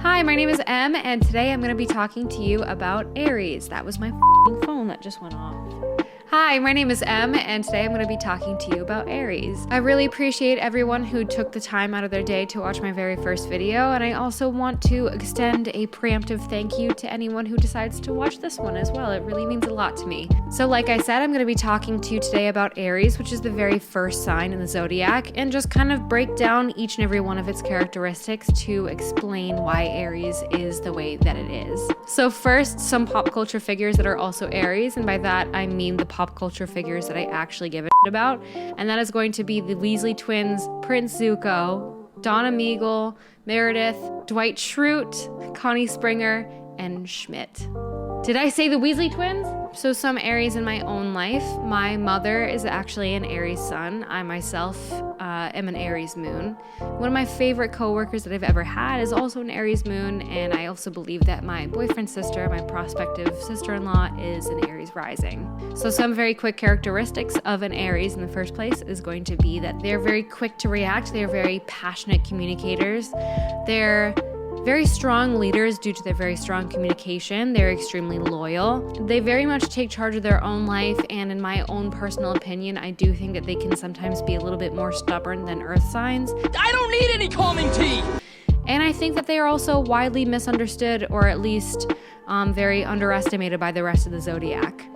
Hi, my name is Em, and today I'm going to be talking to you about Aries. That was my f***ing phone that just went off. Hi, my name is Em, and today I'm going to be talking to you about Aries. I really appreciate everyone who took the time out of their day to watch my very first video, and I also want to extend a preemptive thank you to anyone who decides to watch this one as well. It really means a lot to me. So like I said, I'm going to be talking to you today about Aries, which is the very first sign in the zodiac, and just kind of break down each and every one of its characteristics to explain why Aries is the way that it is. So first, some pop culture figures that are also Aries, and by that I mean the pop culture figures that I actually give a shit about, and that is going to be the Weasley twins, Prince Zuko, Donna Meagle, Meredith, Dwight Schrute, Connie Springer, and Schmidt. Did I say the Weasley twins? So some Aries in my own life. My mother is actually an Aries sun. I myself am an Aries moon. One of my favorite coworkers that I've ever had is also an Aries moon, and I also believe that my boyfriend's sister, my prospective sister-in-law, is an Aries rising. So some very quick characteristics of an Aries in the first place is going to be that they're very quick to react. They're very passionate communicators. They're very strong leaders due to their very strong communication. They're extremely loyal. They very much take charge of their own life, and in my own personal opinion, I do think that they can sometimes be a little bit more stubborn than Earth signs. I don't need any calming tea! And I think that they are also widely misunderstood, or at least very underestimated by the rest of the zodiac.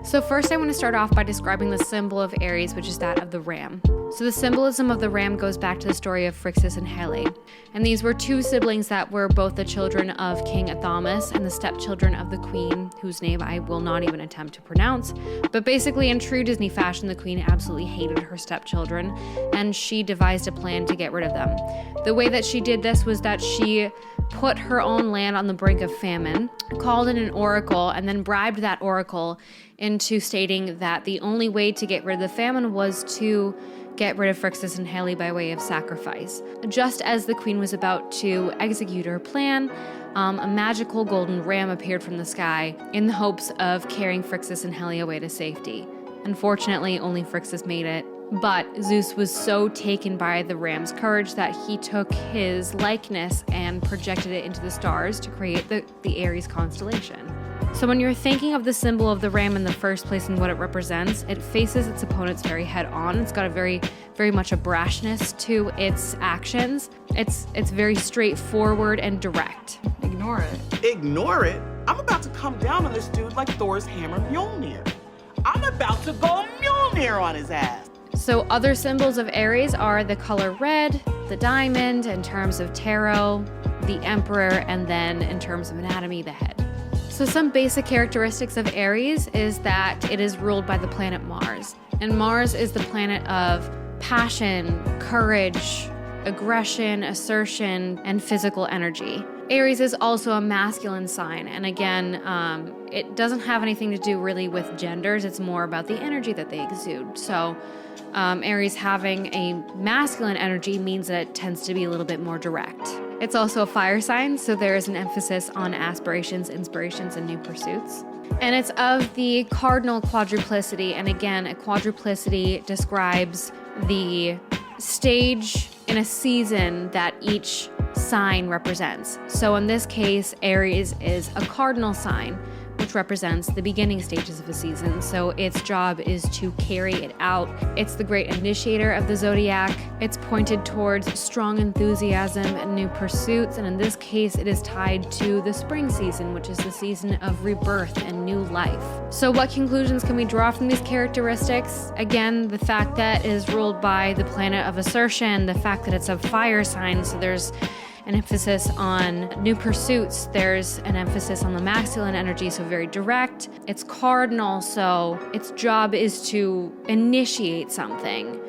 So first I want to start off by describing the symbol of Aries, which is that of the ram. So the symbolism of the ram goes back to the story of Phrixus and Helle. And these were two siblings that were both the children of King Athamas and the stepchildren of the queen, whose name I will not even attempt to pronounce. But basically, in true Disney fashion, the queen absolutely hated her stepchildren, and she devised a plan to get rid of them. The way that she did this was that she put her own land on the brink of famine, called in an oracle, and then bribed that oracle into stating that the only way to get rid of the famine was to get rid of Phrixus and Helle by way of sacrifice. Just as the queen was about to execute her plan, a magical golden ram appeared from the sky in the hopes of carrying Phrixus and Helle away to safety. Unfortunately, only Phrixus made it, but Zeus was so taken by the ram's courage that he took his likeness and projected it into the stars to create the Aries constellation. So when you're thinking of the symbol of the ram in the first place and what it represents, it faces its opponents very head on. It's got a very much a brashness to its actions. It's very straightforward and direct. Ignore it. Ignore it? I'm about to come down on this dude like Thor's hammer Mjolnir. I'm about to go Mjolnir on his ass. So other symbols of Aries are the color red, the diamond, in terms of tarot, the emperor, and then in terms of anatomy, the head. So some basic characteristics of Aries is that it is ruled by the planet Mars. And Mars is the planet of passion, courage, aggression, assertion, and physical energy. Aries is also a masculine sign, and again, it doesn't have anything to do really with genders. It's more about the energy that they exude. So Aries having a masculine energy means that it tends to be a little bit more direct. It's also a fire sign, so there is an emphasis on aspirations, inspirations, and new pursuits. And it's of the cardinal quadruplicity, and again, a quadruplicity describes the stage in a season that each sign represents. So in this case, Aries is a cardinal sign, which represents the beginning stages of a season. So its job is to carry it out. It's the great initiator of the zodiac. It's pointed towards strong enthusiasm and new pursuits. And in this case, it is tied to the spring season, which is the season of rebirth and new life. So what conclusions can we draw from these characteristics? Again, the fact that it is ruled by the planet of assertion, the fact that it's a fire sign, so there's an emphasis on new pursuits. There's an emphasis on the masculine energy, so very direct. It's cardinal, so its job is to initiate something.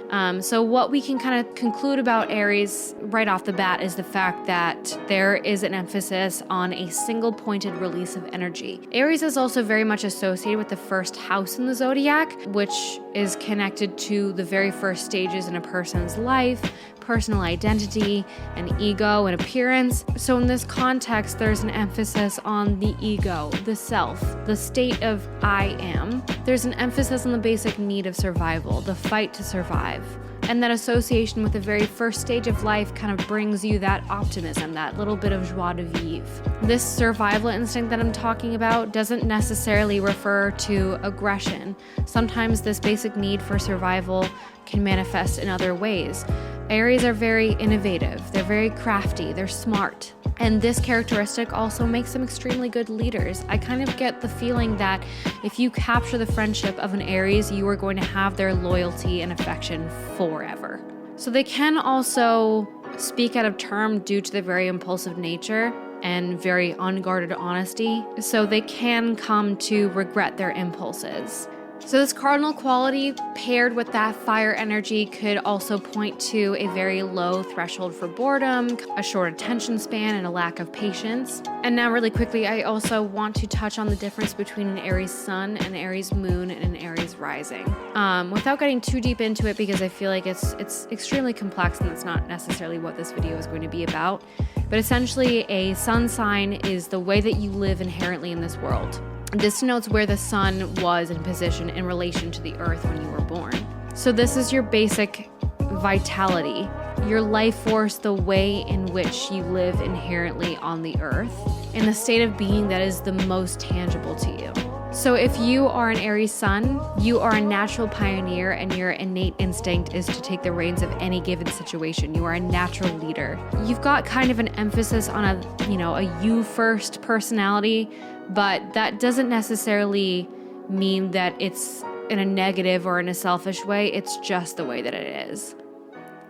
So what we can kind of conclude about Aries right off the bat is the fact that there is an emphasis on a single pointed release of energy. Aries is also very much associated with the first house in the zodiac, which is connected to the very first stages in a person's life, personal identity, and ego and appearance. So in this context, there's an emphasis on the ego, the self, the state of I am. There's an emphasis on the basic need of survival, the fight to survive. And that association with the very first stage of life kind of brings you that optimism, that little bit of joie de vivre. This survival instinct that I'm talking about doesn't necessarily refer to aggression. Sometimes this basic need for survival can manifest in other ways. Aries are very innovative, they're very crafty, they're smart. And this characteristic also makes them extremely good leaders. I kind of get the feeling that if you capture the friendship of an Aries, you are going to have their loyalty and affection forever. So they can also speak out of term due to their very impulsive nature and very unguarded honesty. So they can come to regret their impulses. So this cardinal quality paired with that fire energy could also point to a very low threshold for boredom, a short attention span, and a lack of patience. And now really quickly, I also want to touch on the difference between an Aries sun, an Aries moon, and an Aries rising. Without getting too deep into it, because I feel like it's extremely complex and that's not necessarily what this video is going to be about. But essentially, a sun sign is the way that you live inherently in this world. This denotes where the sun was in position in relation to the earth when you were born. So this is your basic vitality, your life force, the way in which you live inherently on the earth, in the state of being that is the most tangible to you. So if you are an Aries sun, you are a natural pioneer and your innate instinct is to take the reins of any given situation. You are a natural leader. You've got kind of an emphasis on a you first personality, but that doesn't necessarily mean that it's in a negative or in a selfish way. It's just the way that it is.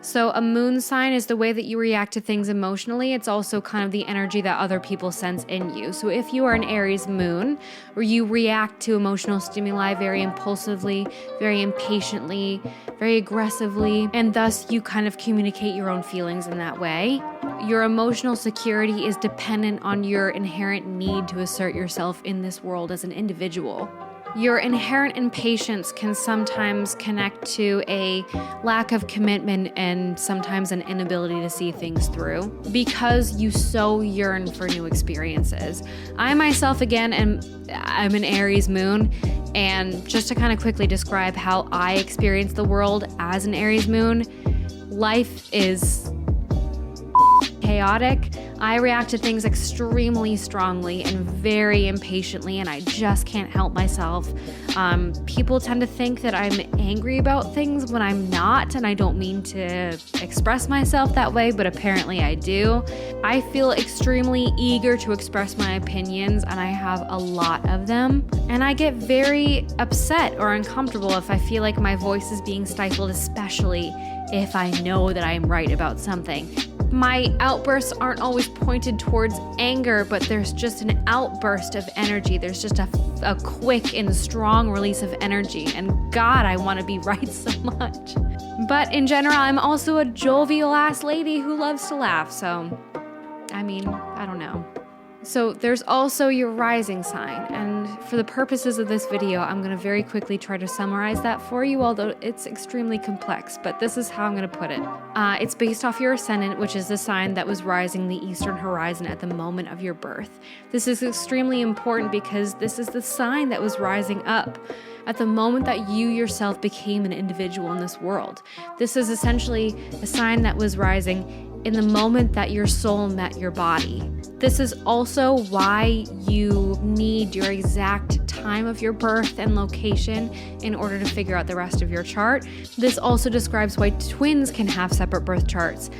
So a moon sign is the way that you react to things emotionally. It's also kind of the energy that other people sense in you. So if you are an Aries moon, where you react to emotional stimuli very impulsively, very impatiently, very aggressively, and thus you kind of communicate your own feelings in that way, your emotional security is dependent on your inherent need to assert yourself in this world as an individual. Your inherent impatience can sometimes connect to a lack of commitment and sometimes an inability to see things through because you so yearn for new experiences. I myself, again, I'm an Aries moon, and just to kind of quickly describe how I experience the world as an Aries moon, life is chaotic. I react to things extremely strongly and very impatiently, and I just can't help myself. People tend to think that I'm angry about things when I'm not, and I don't mean to express myself that way, but apparently I do. I feel extremely eager to express my opinions, and I have a lot of them. And I get very upset or uncomfortable if I feel like my voice is being stifled, especially if I know that I am right about something. My outbursts aren't always pointed towards anger, but there's just an outburst of energy. There's just a quick and strong release of energy. And God, I want to be right so much. But in general, I'm also a jovial ass lady who loves to laugh. So, I mean, I don't know. So there's also your rising sign, and for the purposes of this video, I'm going to very quickly try to summarize that for you, although it's extremely complex, but this is how I'm going to put it. It's based off your ascendant, which is the sign that was rising the eastern horizon at the moment of your birth. This is extremely important because this is the sign that was rising up at the moment that you yourself became an individual in this world. This is essentially a sign that was rising in the moment that your soul met your body. This is also why you need your exact time of your birth and location in order to figure out the rest of your chart. This also describes why twins can have separate birth charts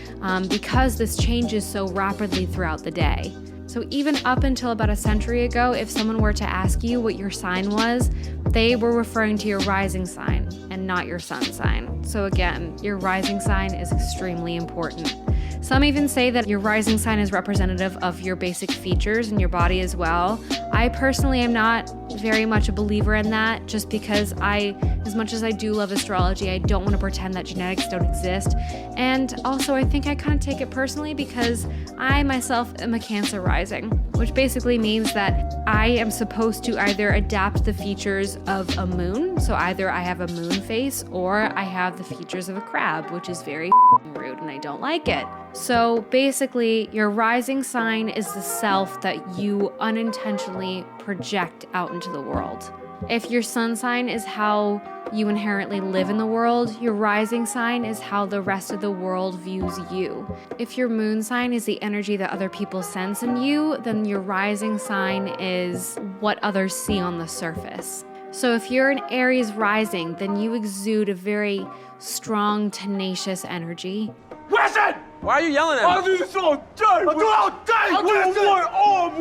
because this changes so rapidly throughout the day. So even up until about a century ago, if someone were to ask you what your sign was, they were referring to your rising sign and not your sun sign. So again, your rising sign is extremely important. Some even say that your rising sign is representative of your basic features in your body as well. I personally am not very much a believer in that, just because as much as I do love astrology, I don't want to pretend that genetics don't exist. And also I think I kind of take it personally because I myself am a Cancer rising, which basically means that I am supposed to either adapt the features of a moon, so either I have a moon face or I have the features of a crab, which is very rude and I don't like it. So basically, your rising sign is the self that you unintentionally project out into the world. If your sun sign is how you inherently live in the world, your rising sign is how the rest of the world views you. If your moon sign is the energy that other people sense in you, then your rising sign is what others see on the surface. So if you're an Aries rising, then you exude a very strong, tenacious energy. Listen! Why are you yelling at me?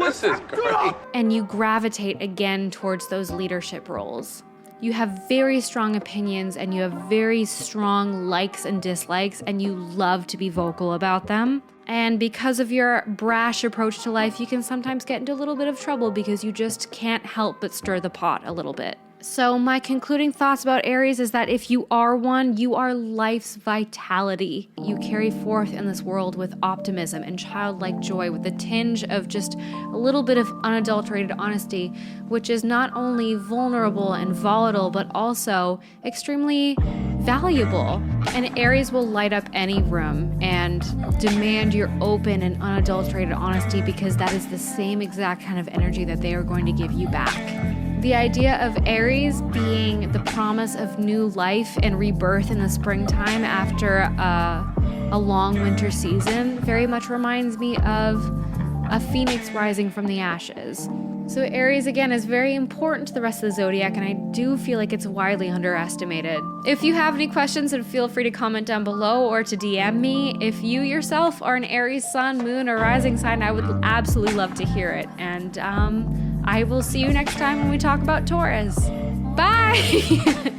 This is great. And you gravitate again towards those leadership roles. You have very strong opinions and you have very strong likes and dislikes, and you love to be vocal about them. And because of your brash approach to life, you can sometimes get into a little bit of trouble because you just can't help but stir the pot a little bit. So my concluding thoughts about Aries is that if you are one, you are life's vitality. You carry forth in this world with optimism and childlike joy, with a tinge of just a little bit of unadulterated honesty, which is not only vulnerable and volatile, but also extremely valuable. And Aries will light up any room and demand your open and unadulterated honesty, because that is the same exact kind of energy that they are going to give you back. The idea of Aries being the promise of new life and rebirth in the springtime after a long winter season very much reminds me of a phoenix rising from the ashes. So Aries, again, is very important to the rest of the zodiac, and I do feel like it's widely underestimated. If you have any questions, then feel free to comment down below or to DM me. If you yourself are an Aries sun, moon, or rising sign, I would absolutely love to hear it. And I will see you next time when we talk about Taurus. Bye!